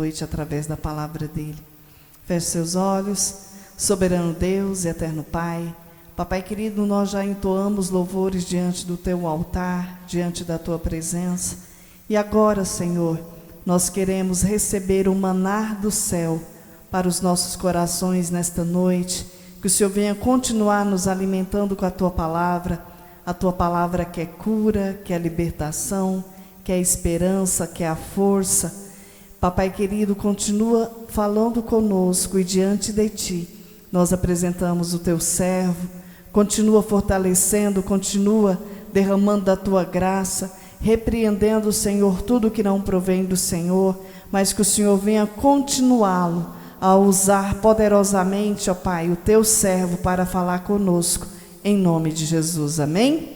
noite através da palavra dele. Feche seus olhos, soberano Deus e eterno Pai. Papai querido, nós já entoamos louvores diante do teu altar, diante da tua presença. E agora, Senhor, nós queremos receber o maná do céu para os nossos corações nesta noite. Que o Senhor venha continuar nos alimentando com a tua palavra que é cura, que é libertação, que é esperança, que é a força. Papai querido, continua falando conosco e diante de ti nós apresentamos o teu servo. Continua fortalecendo, continua derramando da tua graça, repreendendo, Senhor, tudo que não provém do Senhor, mas que o Senhor venha continuá-lo a usar poderosamente, ó Pai, o teu servo para falar conosco, em nome de Jesus, amém?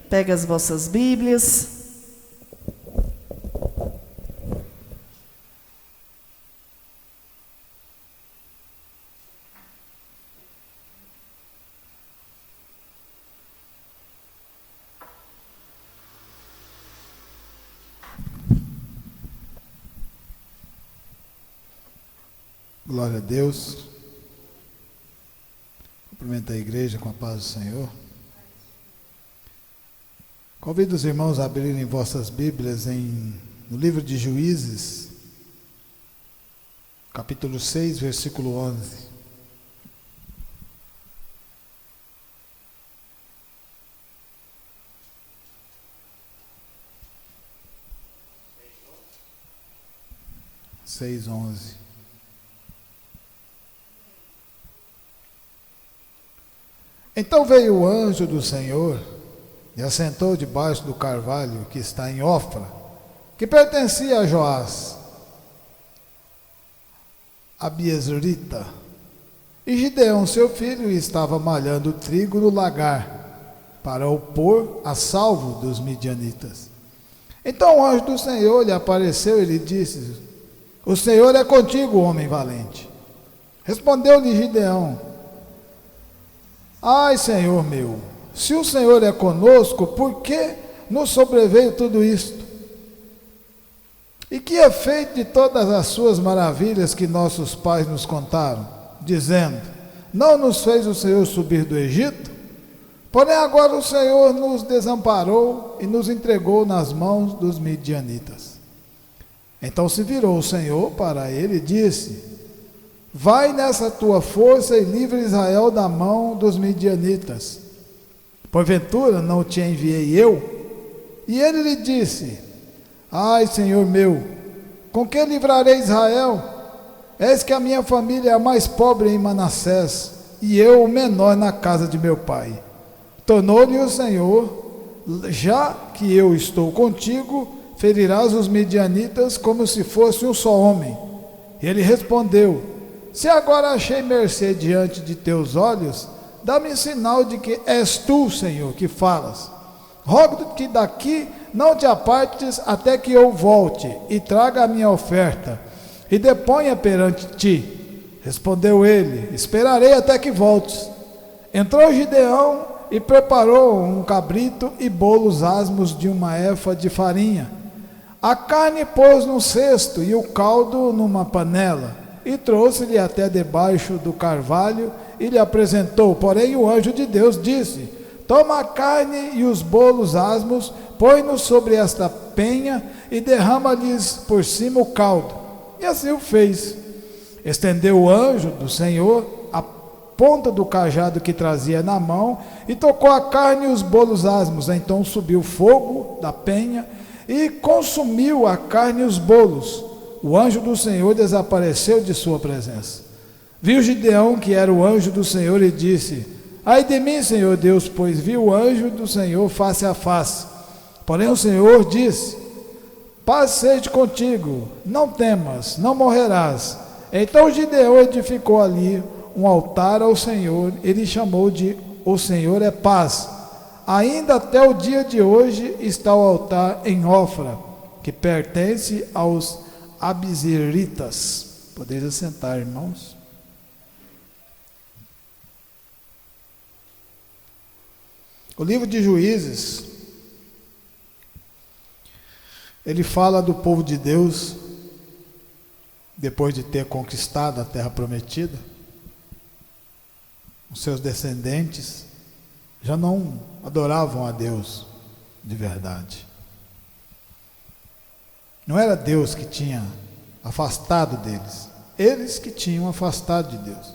Pega as vossas Bíblias. Glória a Deus. Cumprimento a igreja com a paz do Senhor. Convido os irmãos a abrirem vossas Bíblias no livro de Juízes, capítulo 6, versículo 11. Seis, 11. Então veio o anjo do Senhor e assentou debaixo do carvalho que está em Ofra, que pertencia a Joás, Abiezrita. E Gideão, seu filho, estava malhando trigo no lagar, para o pôr a salvo dos midianitas. Então o anjo do Senhor lhe apareceu e lhe disse: O Senhor é contigo, homem valente. Respondeu-lhe Gideão: Ai, Senhor meu, se o Senhor é conosco, por que nos sobreveio tudo isto? E que é feito de todas as suas maravilhas que nossos pais nos contaram, dizendo: Não nos fez o Senhor subir do Egito? Porém agora o Senhor nos desamparou e nos entregou nas mãos dos midianitas. Então se virou o Senhor para ele e disse: Vai nessa tua força e livre Israel da mão dos midianitas. Porventura não te enviei eu? E ele lhe disse: Ai, Senhor meu, com que livrarei Israel? Eis que a minha família é a mais pobre em Manassés, e eu o menor na casa de meu pai. Tornou-lhe o Senhor: Já que eu estou contigo, ferirás os midianitas como se fosse um só homem. E ele respondeu: Se agora achei mercê diante de teus olhos, dá-me sinal de que és tu, Senhor, que falas. Rogo que daqui não te apartes até que eu volte e traga a minha oferta e deponha perante ti. Respondeu ele: Esperarei até que voltes. Entrou Gideão e preparou um cabrito e bolos asmos de uma efa de farinha. A carne pôs num cesto e o caldo numa panela. E trouxe-lhe até debaixo do carvalho e lhe apresentou. Porém o anjo de Deus disse: Toma a carne e os bolos asmos, põe-nos sobre esta penha e derrama-lhes por cima o caldo. E assim o fez. Estendeu o anjo do Senhor a ponta do cajado que trazia na mão e tocou a carne e os bolos asmos. Então subiu fogo da penha e consumiu a carne e os bolos. O anjo do Senhor desapareceu de sua presença. Viu Gideão que era o anjo do Senhor e disse: Ai de mim, Senhor Deus, pois vi o anjo do Senhor face a face. Porém o Senhor disse: Paz seja contigo, não temas, não morrerás. Então Gideão edificou ali um altar ao Senhor, ele chamou de O Senhor é Paz. Ainda até o dia de hoje está o altar em Ofra, que pertence aos Abiezritas. Podeis assentar, irmãos. O livro de Juízes, ele fala do povo de Deus depois de ter conquistado a terra prometida, os seus descendentes já não adoravam a Deus de verdade. Não era Deus que tinha afastado deles, eles que tinham afastado de Deus.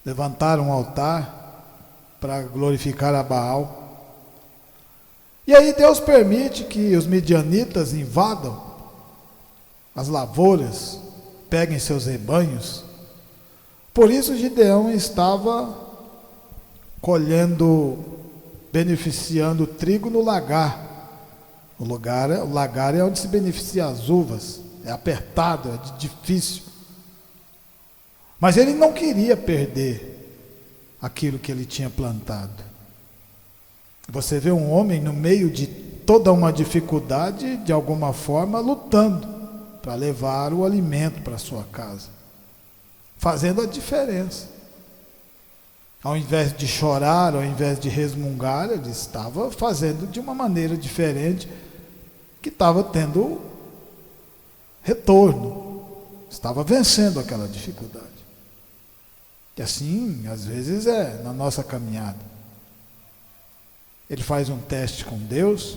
Levantaram um altar para glorificar a Baal. E aí Deus permite que os midianitas invadam as lavouras, peguem seus rebanhos. Por isso Gideão estava colhendo, beneficiando o trigo no lagar. O lagar é onde se beneficia as uvas. É apertado, é difícil. Mas ele não queria perder aquilo que ele tinha plantado. Você vê um homem no meio de toda uma dificuldade, de alguma forma, lutando para levar o alimento para sua casa, fazendo a diferença. Ao invés de chorar, ao invés de resmungar, ele estava fazendo de uma maneira diferente, que estava tendo retorno, estava vencendo aquela dificuldade. E assim, às vezes é na nossa caminhada. Ele faz um teste com Deus,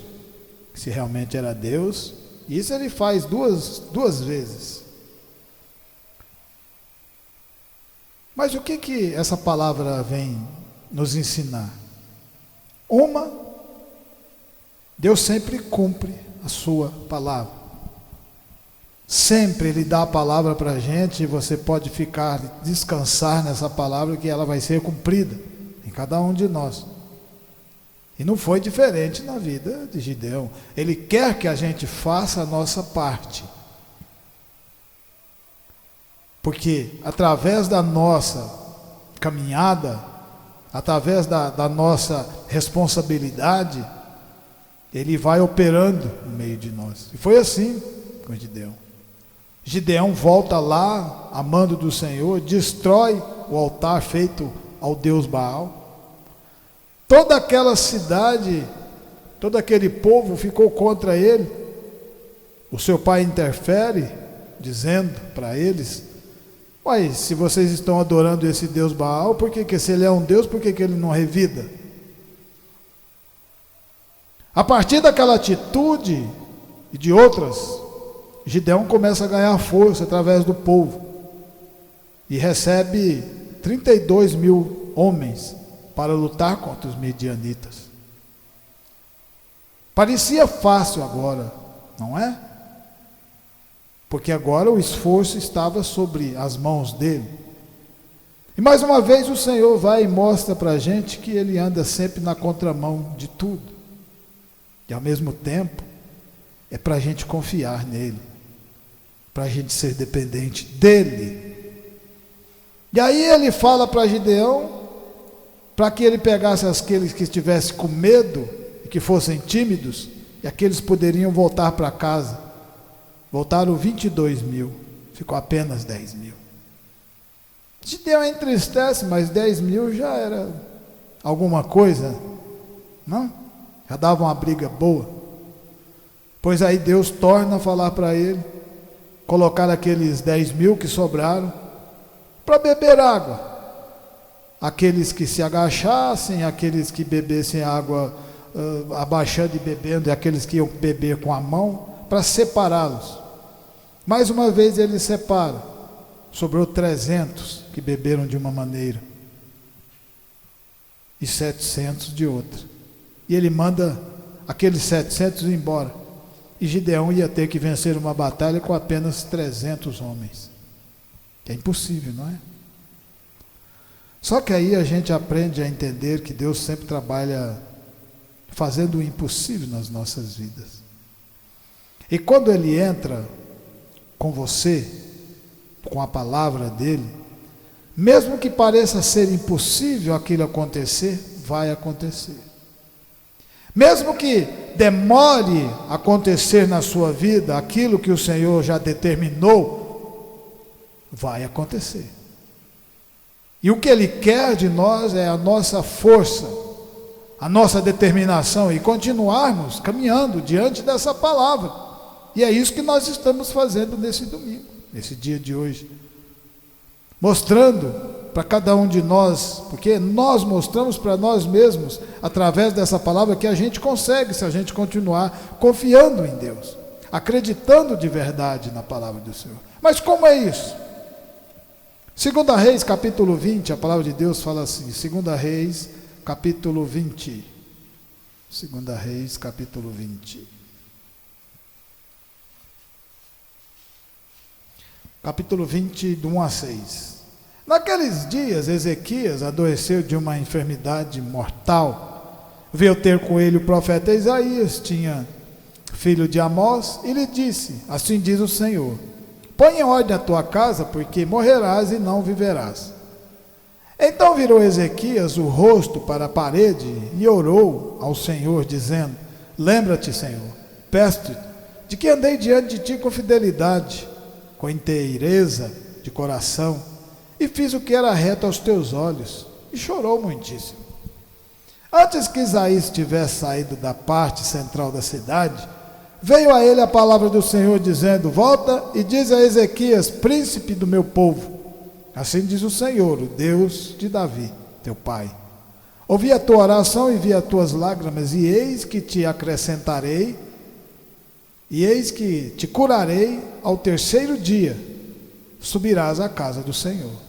se realmente era Deus, e isso ele faz duas vezes. Mas o que essa palavra vem nos ensinar? Uma, Deus sempre cumpre a sua palavra. Sempre Ele dá a palavra para a gente, e você pode descansar nessa palavra, que ela vai ser cumprida em cada um de nós. E não foi diferente na vida de Gideão. Ele quer que a gente faça a nossa parte. Porque através da nossa caminhada, através da nossa responsabilidade, Ele vai operando no meio de nós. E foi assim com Gideão. Gideão volta lá, amando do Senhor, destrói o altar feito ao Deus Baal. Toda aquela cidade, todo aquele povo ficou contra ele. O seu pai interfere, dizendo para eles: "Uai, se vocês estão adorando esse Deus Baal, por que se ele é um Deus, por que ele não revida?" A partir daquela atitude e de outras, Gideão começa a ganhar força através do povo e recebe 32 mil homens para lutar contra os midianitas. Parecia fácil agora, não é? Porque agora o esforço estava sobre as mãos dele. E mais uma vez o Senhor vai e mostra para a gente que Ele anda sempre na contramão de tudo. E ao mesmo tempo, é para a gente confiar nele, para a gente ser dependente dele. E aí ele fala para Gideão, para que ele pegasse aqueles que estivessem com medo e que fossem tímidos, e aqueles poderiam voltar para casa. Voltaram 22 mil, ficou apenas 10 mil. Gideão entristece, mas 10 mil já era alguma coisa, não? Já dava uma briga boa. Pois aí Deus torna a falar para ele, colocar aqueles 10 mil que sobraram para beber água. Aqueles que se agachassem, aqueles que bebessem água abaixando e bebendo, e aqueles que iam beber com a mão, para separá-los. Mais uma vez ele separa. Sobrou 300 que beberam de uma maneira e 700 de outra. E ele manda aqueles 700 embora. E Gideão ia ter que vencer uma batalha com apenas 300 homens. É impossível, não é? Só que aí a gente aprende a entender que Deus sempre trabalha fazendo o impossível nas nossas vidas. E quando Ele entra com você, com a palavra dEle, mesmo que pareça ser impossível aquilo acontecer, vai acontecer. Mesmo que demore a acontecer na sua vida aquilo que o Senhor já determinou, vai acontecer. E o que Ele quer de nós é a nossa força, a nossa determinação e continuarmos caminhando diante dessa palavra. E é isso que nós estamos fazendo nesse domingo. nesse dia de hoje, mostrando para cada um de nós, porque nós mostramos para nós mesmos, através dessa palavra, que a gente consegue, se a gente continuar confiando em Deus, acreditando de verdade na palavra do Senhor. Mas como é isso? 2 Reis, capítulo 20, a palavra de Deus fala assim, 2 Reis, capítulo 20. 2 Reis, capítulo 20. Capítulo 20, do 1 a 6. Naqueles dias, Ezequias adoeceu de uma enfermidade mortal. Veio ter com ele o profeta Isaías, tinha filho de Amós, e lhe disse, assim diz o Senhor, põe em ordem a tua casa, porque morrerás e não viverás. Então virou Ezequias o rosto para a parede e orou ao Senhor, dizendo, lembra-te, Senhor, peço-te, de que andei diante de ti com fidelidade, com inteireza de coração, e fiz o que era reto aos teus olhos, e chorou muitíssimo. Antes que Isaías tivesse saído da parte central da cidade, veio a ele a palavra do Senhor, dizendo, volta e diz a Ezequias, príncipe do meu povo, assim diz o Senhor, o Deus de Davi, teu pai. Ouvi a tua oração e vi as tuas lágrimas, e eis que te acrescentarei, e eis que te curarei ao terceiro dia, subirás à casa do Senhor.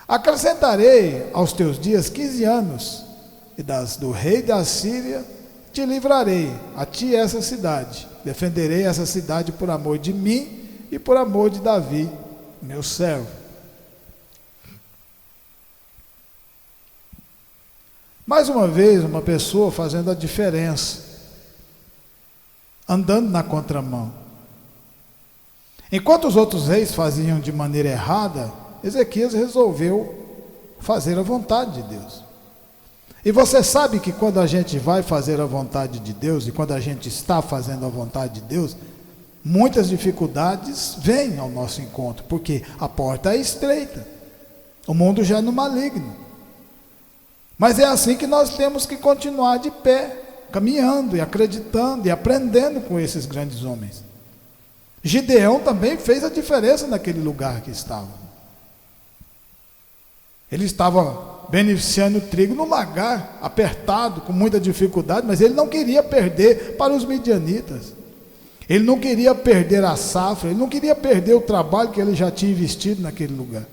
Acrescentarei aos teus dias 15 anos, e do rei da Síria te livrarei, a ti essa cidade. Defenderei essa cidade por amor de mim e por amor de Davi, meu servo. Mais uma vez, uma pessoa fazendo a diferença, andando na contramão. Enquanto os outros reis faziam de maneira errada, Ezequias resolveu fazer a vontade de Deus. E você sabe que quando a gente vai fazer a vontade de Deus, e quando a gente está fazendo a vontade de Deus, muitas dificuldades vêm ao nosso encontro, porque a porta é estreita, o mundo já é no maligno. Mas é assim que nós temos que continuar de pé, caminhando e acreditando e aprendendo com esses grandes homens. Gideão também fez a diferença naquele lugar que estava. Ele estava beneficiando o trigo no lagar, apertado, com muita dificuldade, mas ele não queria perder para os midianitas. Ele não queria perder a safra, ele não queria perder o trabalho que ele já tinha investido naquele lugar.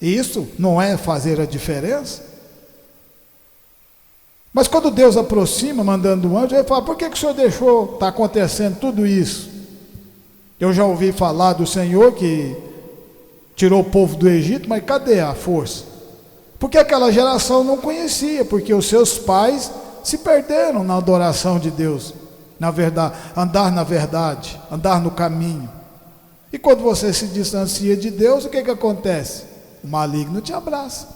E isso não é fazer a diferença? Mas quando Deus aproxima, mandando um anjo, ele fala, por que o Senhor deixou estar acontecendo tudo isso? Eu já ouvi falar do Senhor que tirou o povo do Egito, mas cadê a força? Porque aquela geração não conhecia, porque os seus pais se perderam na adoração de Deus, na verdade, andar no caminho. E quando você se distancia de Deus, o que acontece? O maligno te abraça.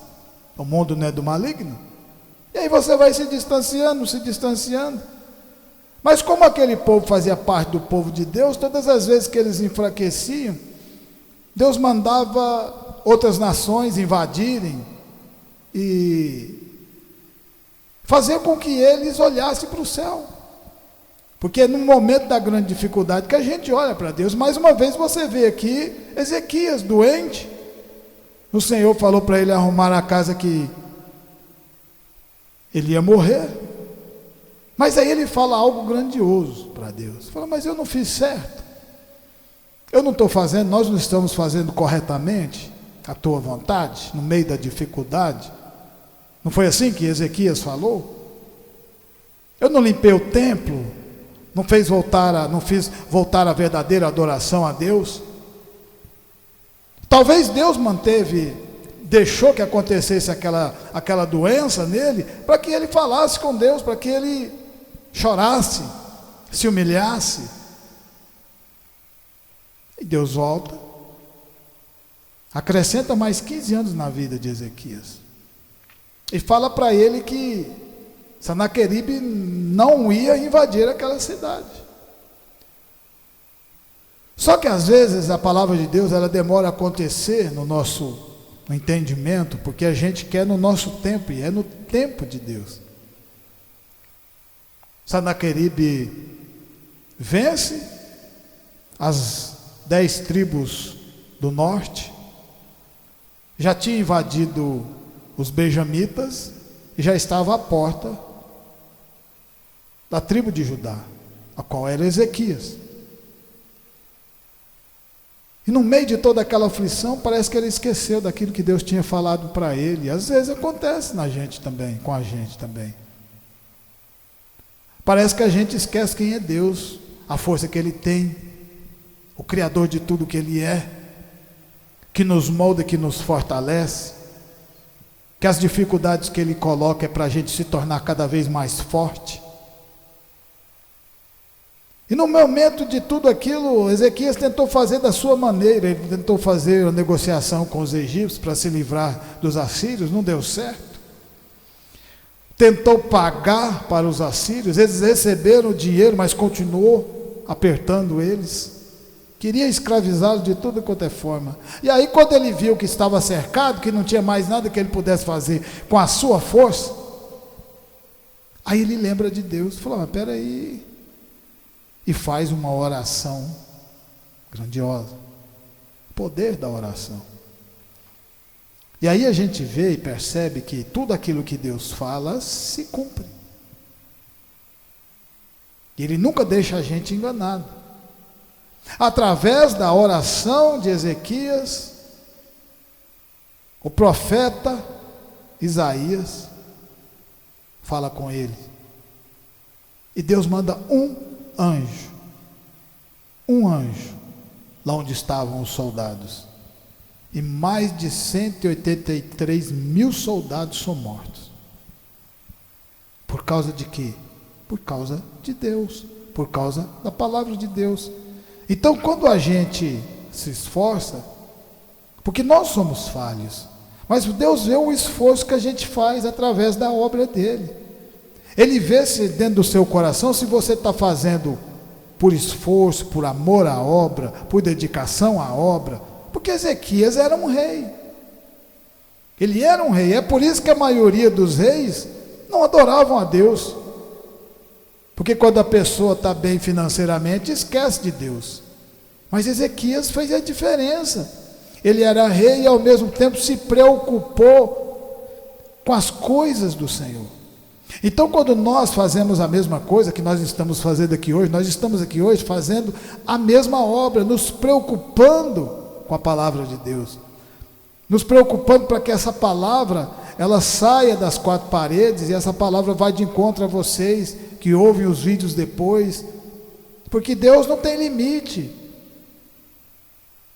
O mundo não é do maligno? E aí você vai se distanciando. Mas como aquele povo fazia parte do povo de Deus, todas as vezes que eles enfraqueciam, Deus mandava outras nações invadirem e fazer com que eles olhassem para o céu. Porque é no momento da grande dificuldade que a gente olha para Deus. Mais uma vez você vê aqui Ezequias doente. O Senhor falou para ele arrumar a casa que ele ia morrer. Mas aí ele fala algo grandioso para Deus. Fala, mas eu não fiz certo. Eu não estou fazendo, nós não estamos fazendo corretamente a tua vontade, no meio da dificuldade. Não foi assim que Ezequias falou? Eu não limpei o templo, não fiz voltar a verdadeira adoração a Deus. Talvez Deus deixou que acontecesse aquela doença nele, para que ele falasse com Deus, para que ele chorasse, se humilhasse. E Deus volta, acrescenta mais 15 anos na vida de Ezequias, e fala para ele que Sanaqueribe não ia invadir aquela cidade. Só que às vezes a palavra de Deus ela demora a acontecer no nosso entendimento, porque a gente quer no nosso tempo, e é no tempo de Deus. Sanaqueribe vence as 10 tribos do norte, já tinha invadido os benjamitas e já estava à porta da tribo de Judá, a qual era Ezequias. E no meio de toda aquela aflição, parece que ele esqueceu daquilo que Deus tinha falado para ele. Às vezes acontece na gente também, com a gente também. Parece que a gente esquece quem é Deus, a força que Ele tem, o Criador de tudo que Ele é, que nos molda, que nos fortalece, que as dificuldades que Ele coloca é para a gente se tornar cada vez mais forte. E no momento de tudo aquilo, Ezequias tentou fazer da sua maneira, ele tentou fazer a negociação com os egípcios para se livrar dos assírios, não deu certo. Tentou pagar para os assírios, eles receberam o dinheiro, mas continuou apertando eles. Queria escravizá-los de tudo quanto é forma. E aí, quando ele viu que estava cercado, que não tinha mais nada que ele pudesse fazer com a sua força, aí ele lembra de Deus, falou: mas espera aí, e faz uma oração grandiosa. O poder da oração. E aí a gente vê e percebe que tudo aquilo que Deus fala se cumpre. Ele nunca deixa a gente enganado. Através da oração de Ezequias, o profeta Isaías fala com ele. E Deus manda um anjo, lá onde estavam os soldados. E mais de 183 mil soldados são mortos. Por causa de quê? Por causa de Deus, por causa da palavra de Deus. Então, quando a gente se esforça, porque nós somos falhos, mas Deus vê o esforço que a gente faz através da obra dele. Ele vê se dentro do seu coração, se você está fazendo por esforço, por amor à obra, por dedicação à obra. Porque Ezequias era um rei. Ele era um rei. É por isso que a maioria dos reis não adoravam a Deus. Porque quando a pessoa está bem financeiramente, esquece de Deus. Mas Ezequias fez a diferença. Ele era rei e ao mesmo tempo se preocupou com as coisas do Senhor. Então, quando nós fazemos a mesma coisa que nós estamos fazendo aqui hoje, nós estamos aqui hoje fazendo a mesma obra, nos preocupando com a palavra de Deus, nos preocupando para que essa palavra ela saia das 4 paredes e essa palavra vai de encontro a vocês que ouvem os vídeos depois, porque Deus não tem limite.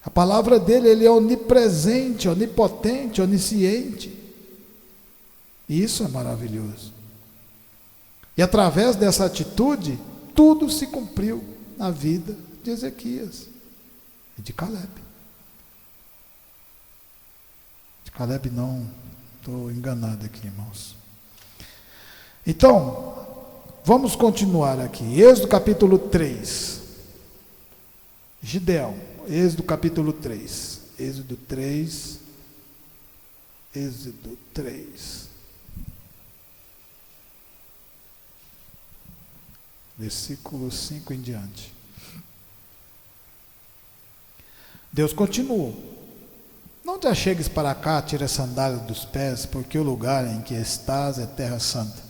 A palavra dele, ele é onipresente, onipotente, onisciente. E isso é maravilhoso. E através dessa atitude, tudo se cumpriu na vida de Ezequias e de Caleb. Caleb não, estou enganado aqui, irmãos. Então, vamos continuar aqui. Êxodo capítulo 3. Gideão, Êxodo capítulo 3. Êxodo 3. Êxodo 3. Versículo 5 em diante. Deus continuou: não te achegues para cá, tira a sandália dos pés, porque o lugar em que estás é terra santa.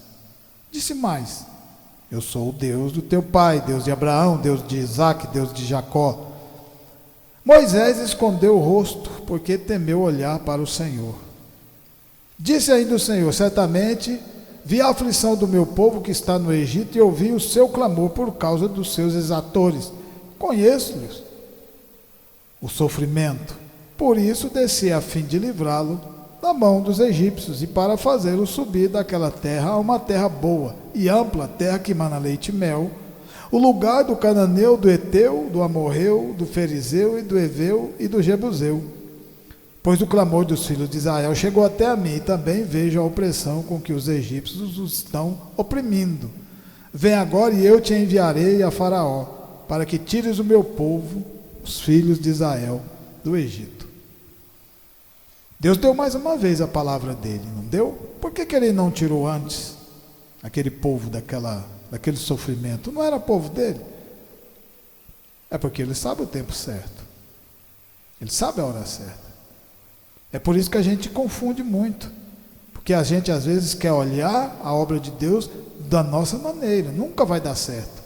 Disse mais: eu sou o Deus do teu pai, Deus de Abraão, Deus de Isaque, Deus de Jacó. Moisés escondeu o rosto, porque temeu olhar para o Senhor. Disse ainda o Senhor: certamente vi a aflição do meu povo que está no Egito, e ouvi o seu clamor por causa dos seus exatores. Conheço-lhes o sofrimento. Por isso desci a fim de livrá-lo da mão dos egípcios e para fazê-lo subir daquela terra a uma terra boa e ampla, terra que mana leite e mel, o lugar do cananeu, do Eteu, do Amorreu, do Ferizeu e do Eveu e do Jebuseu. Pois o clamor dos filhos de Israel chegou até a mim, e também vejo a opressão com que os egípcios os estão oprimindo. Vem agora e eu te enviarei a Faraó, para que tires o meu povo, os filhos de Israel, do Egito. Deus deu mais uma vez a palavra dele, não deu? Por que ele não tirou antes aquele povo daquele sofrimento? Não era povo dele? É porque ele sabe o tempo certo. Ele sabe a hora certa. É por isso que a gente confunde muito. Porque a gente às vezes quer olhar a obra de Deus da nossa maneira. Nunca vai dar certo.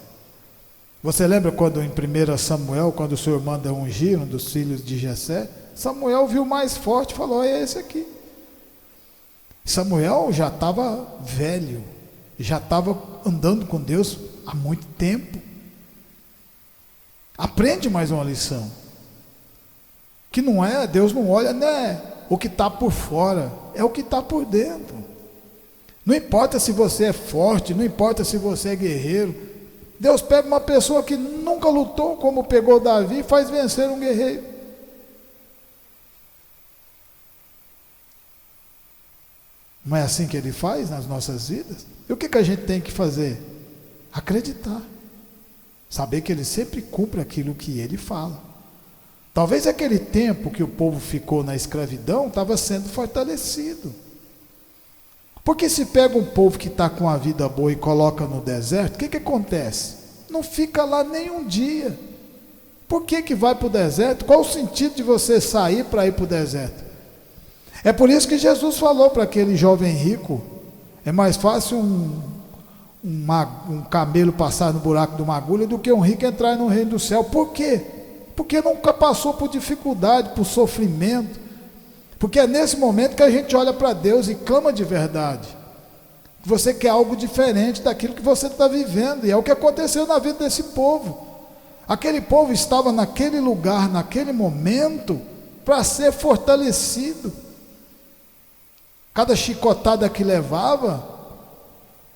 Você lembra quando em 1 Samuel, quando o Senhor manda ungir um dos filhos de Jessé, Samuel viu mais forte e falou: é esse aqui. Samuel já estava velho, já estava andando com Deus há muito tempo. Aprende mais uma lição. Que não é, Deus não olha, né, o que está por fora, é o que está por dentro. Não importa se você é forte, não importa se você é guerreiro. Deus pega uma pessoa que nunca lutou, como pegou Davi, e faz vencer um guerreiro. Não é assim que Ele faz nas nossas vidas? E o que a gente tem que fazer? Acreditar. Saber que Ele sempre cumpre aquilo que Ele fala. Talvez aquele tempo que o povo ficou na escravidão estava sendo fortalecido. Porque se pega um povo que está com a vida boa e coloca no deserto, o que acontece? Não fica lá nem um dia. Por que vai para o deserto? Qual o sentido de você sair para ir para o deserto? É por isso que Jesus falou para aquele jovem rico: é mais fácil um camelo passar no buraco de uma agulha do que um rico entrar no reino do céu. Por quê? Porque nunca passou por dificuldade, por sofrimento. Porque é nesse momento que a gente olha para Deus e clama de verdade. Você quer algo diferente daquilo que você está vivendo. E é o que aconteceu na vida desse povo. Aquele povo estava naquele lugar, naquele momento, para ser fortalecido. Cada chicotada que levava,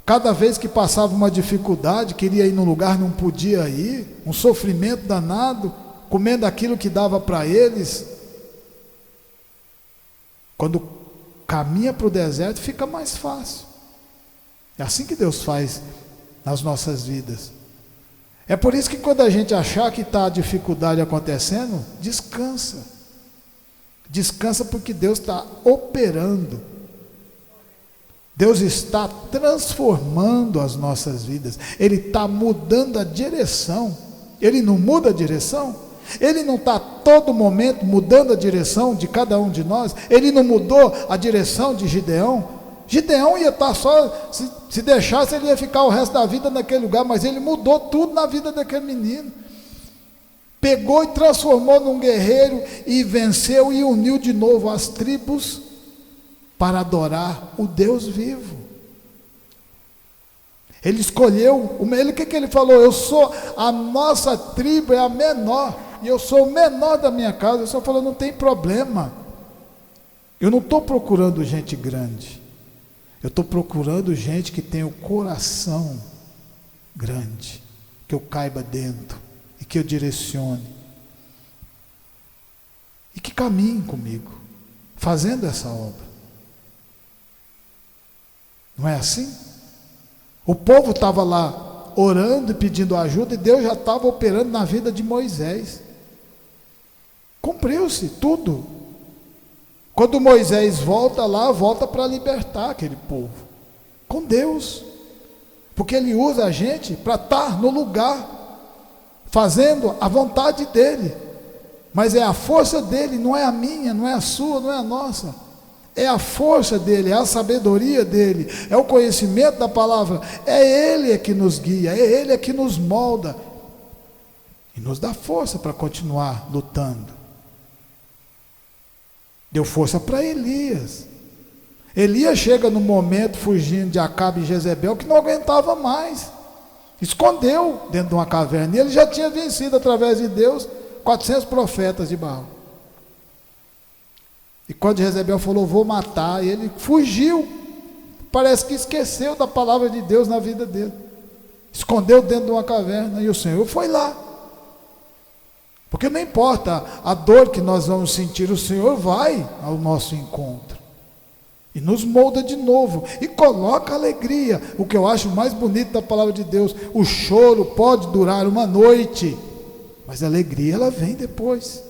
cada vez que passava uma dificuldade, queria ir num lugar, não podia ir, um sofrimento danado, comendo aquilo que dava para eles. Quando caminha para o deserto, fica mais fácil. É assim que Deus faz nas nossas vidas. É por isso que quando a gente achar que está a dificuldade acontecendo, descansa. Descansa, porque Deus está operando. Deus está transformando as nossas vidas. Ele está mudando a direção. Ele não muda a direção? Ele não está a todo momento mudando a direção de cada um de nós? Ele não mudou a direção de Gideão? Gideão ia estar só, se deixasse, ele ia ficar o resto da vida naquele lugar, mas ele mudou tudo na vida daquele menino. Pegou e transformou num guerreiro, e venceu e uniu de novo as tribos para adorar o Deus vivo. Ele escolheu, o que ele falou? A nossa tribo é a menor, e eu sou o menor da minha casa. Ele só falou: não tem problema, eu não estou procurando gente grande, eu estou procurando gente que tem o coração grande, que eu caiba dentro, e que eu direcione, e que caminhe comigo, fazendo essa obra. Não é assim? O povo estava lá orando e pedindo ajuda, e Deus já estava operando na vida de Moisés. Cumpriu-se tudo. Quando Moisés volta lá, volta para libertar aquele povo, com Deus, porque Ele usa a gente para estar no lugar, fazendo a vontade dEle, mas é a força dEle, não é a minha, não é a sua, não é a nossa. É a força dEle, é a sabedoria dEle, é o conhecimento da palavra. É Ele que nos guia, é Ele que nos molda e nos dá força para continuar lutando. Deu força para Elias. Elias chega no momento fugindo de Acabe e Jezebel, que não aguentava mais, escondeu dentro de uma caverna, e ele já tinha vencido através de Deus 400 profetas de Baal. E quando Jezebel falou: vou matar, ele fugiu. Parece que esqueceu da palavra de Deus na vida dele. Escondeu dentro de uma caverna, e o Senhor foi lá. Porque não importa a dor que nós vamos sentir, o Senhor vai ao nosso encontro e nos molda de novo e coloca alegria. O que eu acho mais bonito da palavra de Deus: o choro pode durar uma noite, mas a alegria, ela vem depois.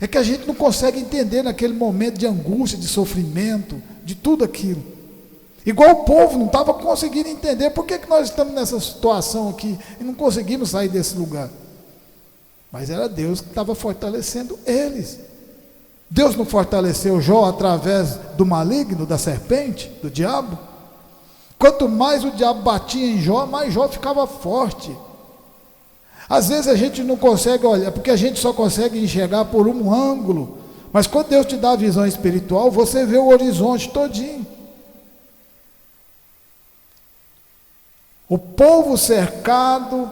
É que a gente não consegue entender naquele momento de angústia, de sofrimento, de tudo aquilo. Igual o povo não estava conseguindo entender por que nós estamos nessa situação aqui e não conseguimos sair desse lugar. mas era Deus que estava fortalecendo eles. Deus não fortaleceu Jó através do maligno, da serpente, do diabo? Quanto mais o diabo batia em Jó, mais Jó ficava forte. Às vezes a gente não consegue olhar, porque a gente só consegue enxergar por um ângulo, mas quando Deus te dá a visão espiritual, você vê o horizonte todinho. O povo cercado,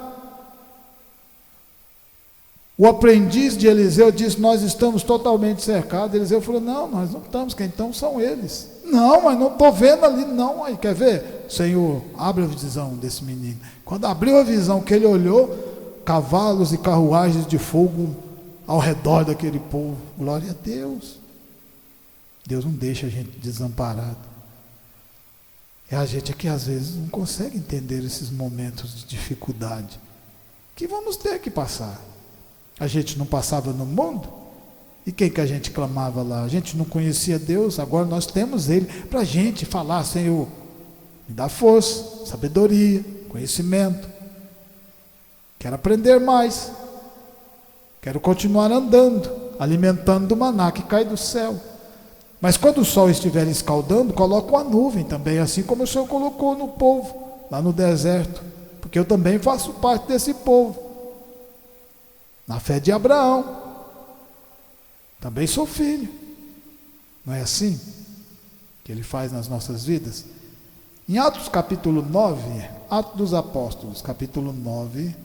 o aprendiz de Eliseu disse: nós estamos totalmente cercados. Eliseu falou: não, nós não estamos, quem estão são eles. Não, mas não estou vendo ali, não. Aí, quer ver? Senhor, abre a visão desse menino. Quando abriu a visão, que ele olhou, cavalos e carruagens de fogo ao redor daquele povo. Glória a Deus. Deus não deixa a gente desamparado. É a gente que às vezes não consegue entender esses momentos de dificuldade que vamos ter que passar. A gente não passava no mundo? E quem que a gente clamava lá? A gente não conhecia Deus, agora nós temos Ele para a gente falar: Senhor, me dá força, sabedoria, conhecimento. Quero aprender mais. Quero continuar andando, alimentando do maná que cai do céu. Mas quando o sol estiver escaldando, coloca uma nuvem também, assim como o Senhor colocou no povo, lá no deserto. Porque eu também faço parte desse povo. Na fé de Abraão. Também sou filho. Não é assim que Ele faz nas nossas vidas? Em Atos capítulo 9, Atos dos Apóstolos, capítulo 9,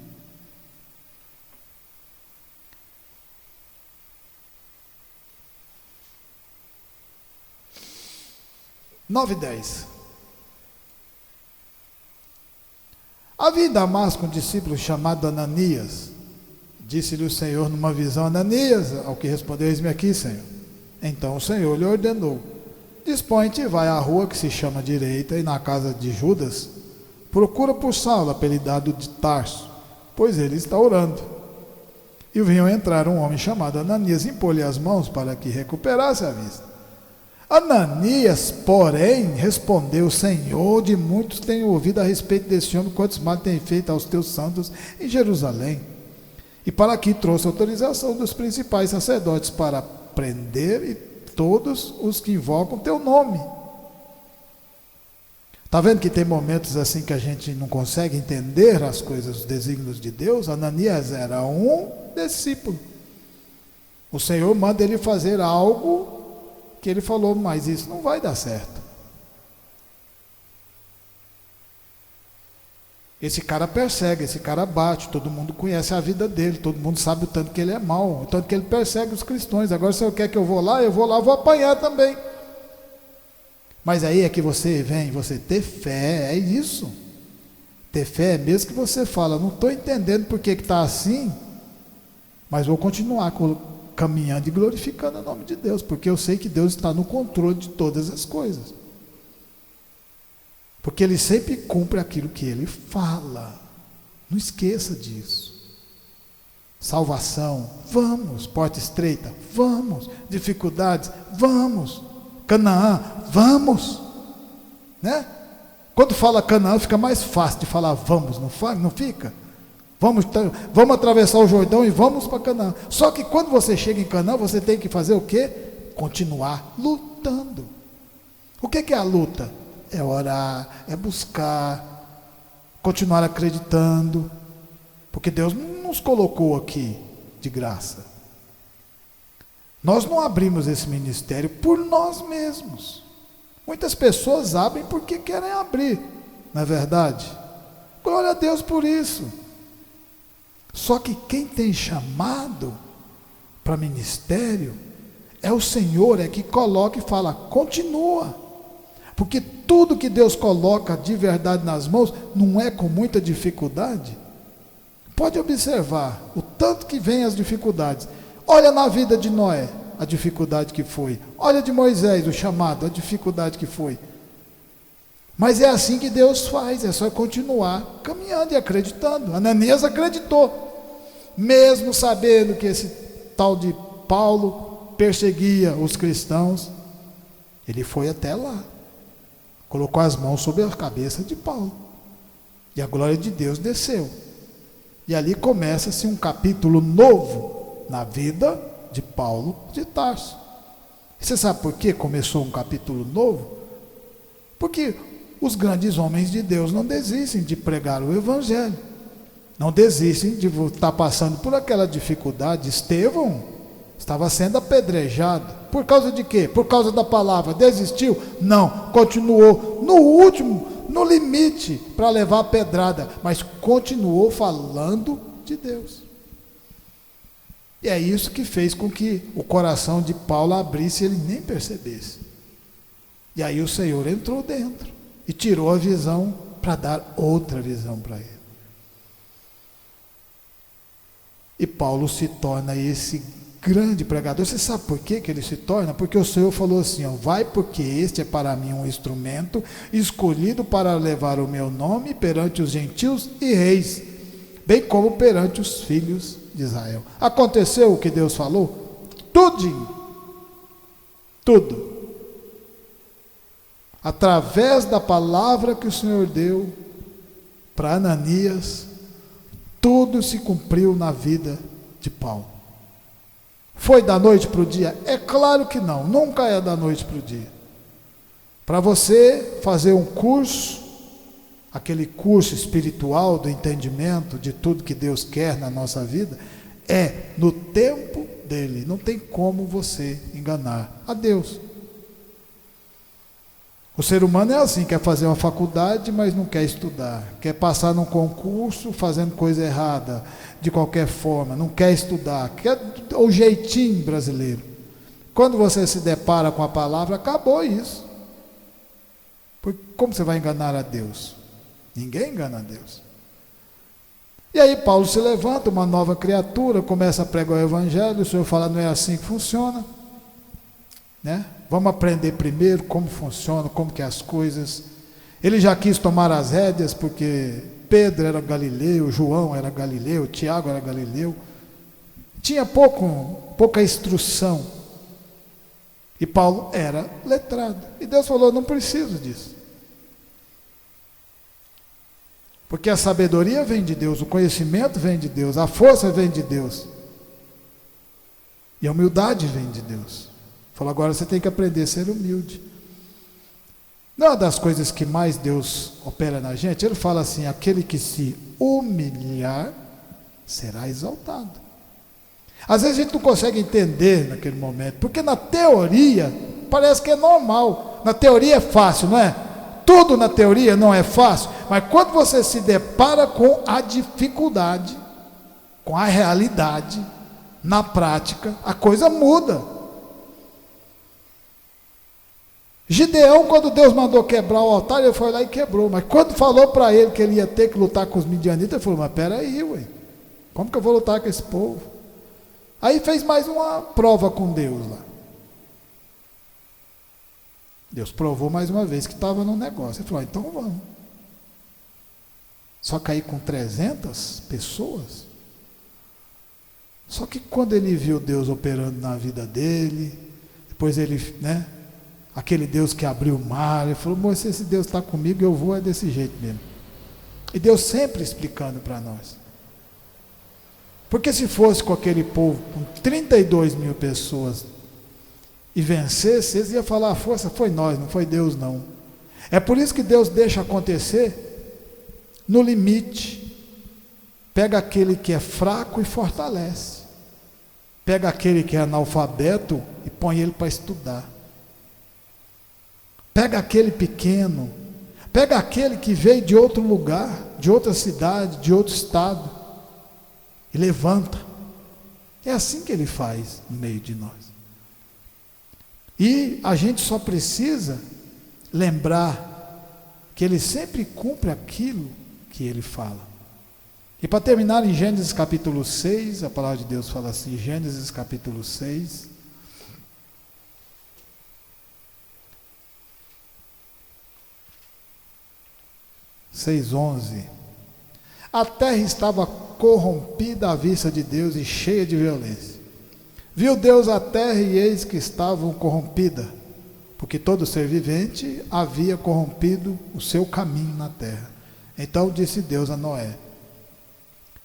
e 10. Havia em Damasco um discípulo chamado Ananias. Disse-lhe o Senhor numa visão: Ananias, ao que respondeu: eis-me aqui, Senhor. Então o Senhor lhe ordenou: dispõe-te e vai à rua que se chama Direita, e na casa de Judas procura por Saulo, apelidado de Tarso, pois ele está orando. E vinham entrar um homem chamado Ananias, impor-lhe as mãos para que recuperasse a vista. Ananias, porém, respondeu: Senhor, de muitos tenho ouvido a respeito desse homem, quantos males tem feito aos teus santos em Jerusalém. E para aqui trouxe autorização dos principais sacerdotes para prender todos os que invocam teu nome. Está vendo que tem momentos assim que a gente não consegue entender as coisas, os desígnios de Deus? Ananias era um discípulo. O Senhor manda ele fazer algo que ele falou: mas isso não vai dar certo. Esse cara persegue, esse cara bate, todo mundo conhece a vida dele, todo mundo sabe o tanto que ele é mau, o tanto que ele persegue os cristãos. Agora, se eu quer que eu vou lá, vou apanhar também. Mas aí é que você vem, você ter fé, é isso. Ter fé é mesmo que você fala: não estou entendendo por que está assim, mas vou continuar caminhando e glorificando o nome de Deus, porque eu sei que Deus está no controle de todas as coisas. Porque Ele sempre cumpre aquilo que Ele fala. Não esqueça disso. Salvação, vamos. Porta estreita, vamos. Dificuldades, vamos. Canaã, vamos. Né? Quando fala Canaã, fica mais fácil de falar vamos, não fica? Vamos atravessar o Jordão e vamos para Canaã. Só que quando você chega em Canaã, você tem que fazer o quê? Continuar lutando. O que é a luta? É orar, é buscar, continuar acreditando, porque Deus não nos colocou aqui de graça. Nós não abrimos esse ministério por nós mesmos. Muitas pessoas abrem porque querem abrir, não é verdade? Glória a Deus por isso. Só que quem tem chamado para ministério é o Senhor, é que coloca e fala: continua. Porque tudo que Deus coloca de verdade nas mãos não é com muita dificuldade. Pode observar o tanto que vem as dificuldades. Olha na vida de Noé, a dificuldade que foi. Olha de Moisés, o chamado, a dificuldade que foi. Mas é assim que Deus faz, é só continuar caminhando e acreditando. Ananias acreditou, mesmo sabendo que esse tal de Paulo perseguia os cristãos. Ele foi até lá. Colocou as mãos sobre a cabeça de Paulo. E a glória de Deus desceu. E ali começa-se um capítulo novo na vida de Paulo de Tarso. E você sabe por que começou um capítulo novo? Porque os grandes homens de Deus não desistem de pregar o Evangelho, não desistem de estar passando por aquela dificuldade. Estevão estava sendo apedrejado. Por causa de quê? Por causa da palavra. Desistiu? Não, continuou no último, no limite, para levar a pedrada, mas continuou falando de Deus. E é isso que fez com que o coração de Paulo abrisse e ele nem percebesse. E aí o Senhor entrou dentro e tirou a visão para dar outra visão para ele. E Paulo se torna esse grande pregador. Você sabe por que ele se torna? Porque o Senhor falou assim, ó, vai porque este é para mim um instrumento escolhido para levar o meu nome perante os gentios e reis, bem como perante os filhos de Israel. Aconteceu o que Deus falou? Tudinho. Tudo. Através da palavra que o Senhor deu para Ananias, tudo se cumpriu na vida de Paulo. Foi da noite para o dia? É claro que não, nunca é da noite para o dia. Para você fazer um curso, aquele curso espiritual do entendimento de tudo que Deus quer na nossa vida, é no tempo dele, não tem como você enganar a Deus. O ser humano é assim, quer fazer uma faculdade, mas não quer estudar, quer passar num concurso fazendo coisa errada, de qualquer forma, não quer estudar, quer o jeitinho brasileiro. Quando você se depara com a palavra, acabou isso. Porque como você vai enganar a Deus? Ninguém engana a Deus. E aí Paulo se levanta, uma nova criatura, começa a pregar o Evangelho, o Senhor fala, não é assim que funciona, né? Vamos aprender primeiro como funciona, como que é as coisas. Ele já quis tomar as rédeas, porque Pedro era galileu, João era galileu, Tiago era galileu. Tinha pouca instrução. E Paulo era letrado. E Deus falou, não preciso disso. Porque a sabedoria vem de Deus, o conhecimento vem de Deus, a força vem de Deus. E a humildade vem de Deus. Falou, agora você tem que aprender a ser humilde. Não é uma das coisas que mais Deus opera na gente. Ele fala assim, aquele que se humilhar será exaltado. Às vezes a gente não consegue entender naquele momento, porque na teoria parece que é normal. Na teoria é fácil, não é? Tudo na teoria não é fácil, mas quando você se depara com a dificuldade, com a realidade, na prática, a coisa muda. Gideão, quando Deus mandou quebrar o altar, ele foi lá e quebrou. Mas quando falou para ele que ele ia ter que lutar com os midianitas, ele falou, mas peraí, ué, como que eu vou lutar com esse povo? Aí fez mais uma prova com Deus lá. Deus provou mais uma vez que estava no negócio. Ele falou, então vamos. Só cair com 300 pessoas? Só que quando ele viu Deus operando na vida dele, depois ele, né? Aquele Deus que abriu o mar, ele falou, moço, esse Deus está comigo, eu vou é desse jeito mesmo. E Deus sempre explicando para nós. Porque se fosse com aquele povo, com 32 mil pessoas, e vencesse, eles iam falar, a força foi nós, não foi Deus não. É por isso que Deus deixa acontecer no limite. Pega aquele que é fraco e fortalece. Pega aquele que é analfabeto e põe ele para estudar. Pega aquele pequeno, pega aquele que veio de outro lugar, de outra cidade, de outro estado, e levanta. É assim que ele faz no meio de nós. E a gente só precisa lembrar que ele sempre cumpre aquilo que ele fala. E para terminar, em Gênesis capítulo 6, a palavra de Deus fala assim, Gênesis capítulo 6, 6:11. A terra estava corrompida à vista de Deus e cheia de violência. Viu Deus a terra e eis que estavam corrompida, porque todo ser vivente havia corrompido o seu caminho na terra. Então disse Deus a Noé,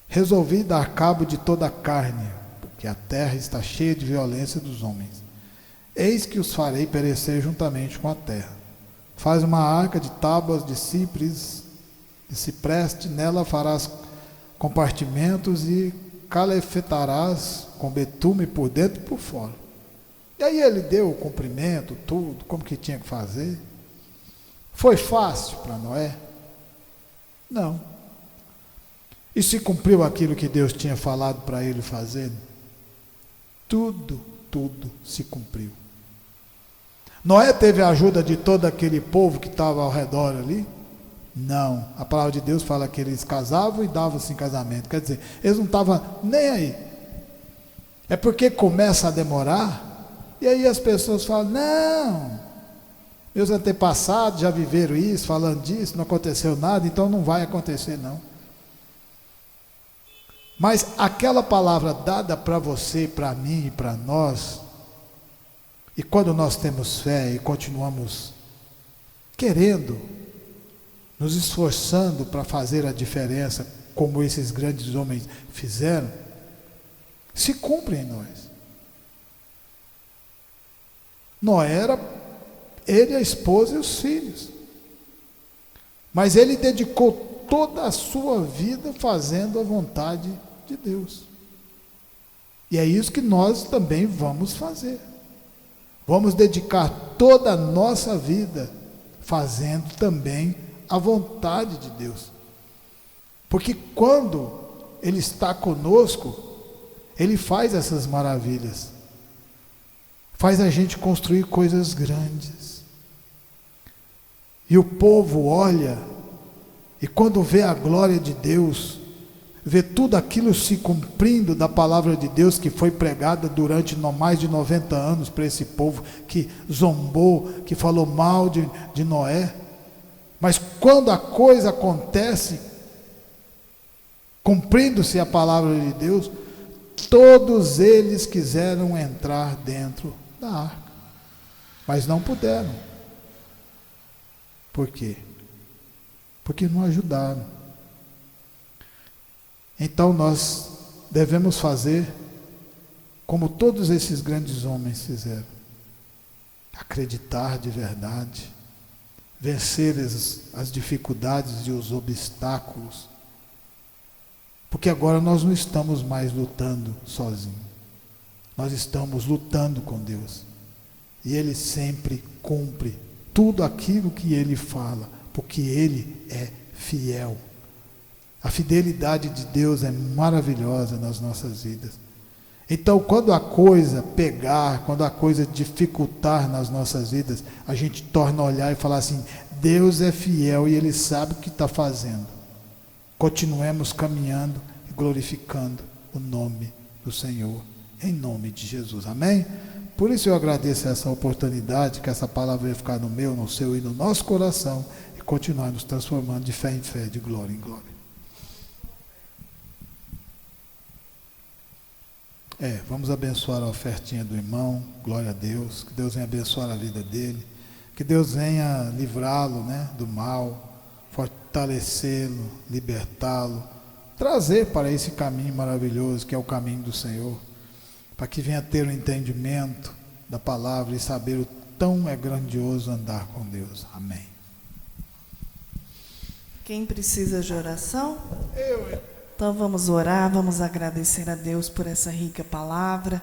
resolvi dar cabo de toda a carne, porque a terra está cheia de violência dos homens. Eis que os farei perecer juntamente com a terra. Faz uma arca de tábuas de cipreste, nela farás compartimentos e calefetarás com betume por dentro e por fora. E aí ele deu o comprimento, tudo, como que tinha que fazer. Foi fácil para Noé? Não. E se cumpriu aquilo que Deus tinha falado para ele fazer? Tudo se cumpriu. Noé teve a ajuda de todo aquele povo que estava ao redor ali? Não. A palavra de Deus fala que eles casavam e davam-se em casamento. Quer dizer, eles não estavam nem aí. É porque começa a demorar, e aí as pessoas falam, não, meus antepassados já viveram isso, falando disso, não aconteceu nada, então não vai acontecer não. Mas aquela palavra dada para você, para mim e para nós, e quando nós temos fé e continuamos querendo, nos esforçando para fazer a diferença, como esses grandes homens fizeram, se cumpre em nós. Noé era ele, a esposa e os filhos. Mas ele dedicou toda a sua vida fazendo a vontade de Deus. E é isso que nós também vamos fazer. Vamos dedicar toda a nossa vida fazendo também a vontade de Deus. Porque quando Ele está conosco, Ele faz essas maravilhas. Faz a gente construir coisas grandes. E o povo olha, e quando vê a glória de Deus, vê tudo aquilo se cumprindo da palavra de Deus que foi pregada durante mais de 90 anos para esse povo que zombou, que falou mal de Noé. Mas quando a coisa acontece, cumprindo-se a palavra de Deus, todos eles quiseram entrar dentro da arca, mas não puderam. Por quê? Porque não ajudaram. Então nós devemos fazer como todos esses grandes homens fizeram: acreditar de verdade, vencer as dificuldades e os obstáculos, porque agora nós não estamos mais lutando sozinhos, nós estamos lutando com Deus, e Ele sempre cumpre tudo aquilo que Ele fala, porque Ele é fiel. A fidelidade de Deus é maravilhosa nas nossas vidas. Então, quando a coisa pegar, quando a coisa dificultar nas nossas vidas, a gente torna a olhar e falar assim: Deus é fiel e Ele sabe o que está fazendo. Continuemos caminhando e glorificando o nome do Senhor, em nome de Jesus. Amém? Por isso eu agradeço essa oportunidade, que essa palavra vai ficar no meu, no seu e no nosso coração, e continuar nos transformando de fé em fé, de glória em glória. Vamos abençoar a ofertinha do irmão, glória a Deus, que Deus venha abençoar a vida dele, que Deus venha livrá-lo, do mal, fortalecê-lo, libertá-lo, trazer para esse caminho maravilhoso que é o caminho do Senhor, para que venha ter o entendimento da palavra e saber o tão é grandioso andar com Deus. Amém. Quem precisa de oração? Então vamos orar, vamos agradecer a Deus por essa rica palavra,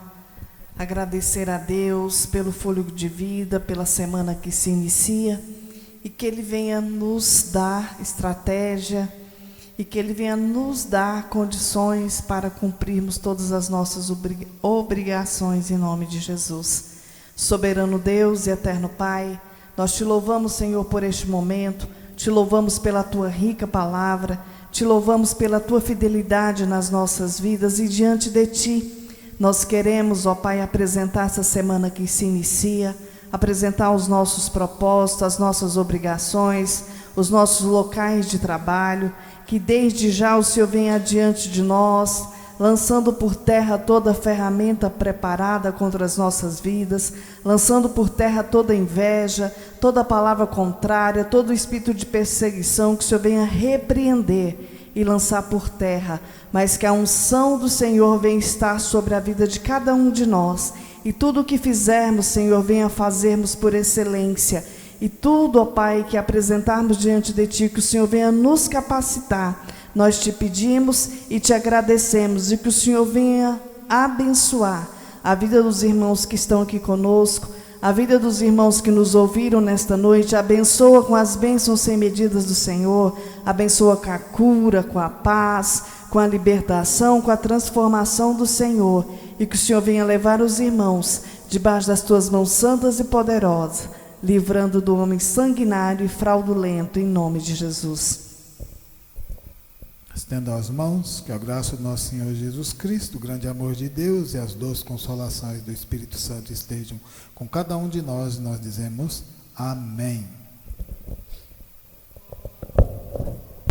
agradecer a Deus pelo fôlego de vida, pela semana que se inicia, e que Ele venha nos dar estratégia, e que Ele venha nos dar condições para cumprirmos todas as nossas obrigações em nome de Jesus. Soberano Deus e eterno Pai, nós te louvamos, Senhor, por este momento, te louvamos pela tua rica palavra, te louvamos pela tua fidelidade nas nossas vidas, e diante de ti nós queremos, ó Pai, apresentar essa semana que se inicia, apresentar os nossos propósitos, as nossas obrigações, os nossos locais de trabalho, que desde já o Senhor venha adiante de nós, lançando por terra toda ferramenta preparada contra as nossas vidas, lançando por terra toda inveja, toda palavra contrária, todo espírito de perseguição, que o Senhor venha repreender e lançar por terra, mas que a unção do Senhor venha estar sobre a vida de cada um de nós. E tudo o que fizermos, Senhor, venha fazermos por excelência. E tudo, ó Pai, que apresentarmos diante de Ti, que o Senhor venha nos capacitar. Nós te pedimos e te agradecemos, e que o Senhor venha abençoar a vida dos irmãos que estão aqui conosco, a vida dos irmãos que nos ouviram nesta noite. Abençoa com as bênçãos sem medidas do Senhor, abençoa com a cura, com a paz, com a libertação, com a transformação do Senhor, e que o Senhor venha levar os irmãos debaixo das tuas mãos santas e poderosas, livrando do homem sanguinário e fraudulento, em nome de Jesus. Estenda as mãos, que a graça do nosso Senhor Jesus Cristo, o grande amor de Deus e as doces consolações do Espírito Santo estejam com cada um de nós, e nós dizemos amém.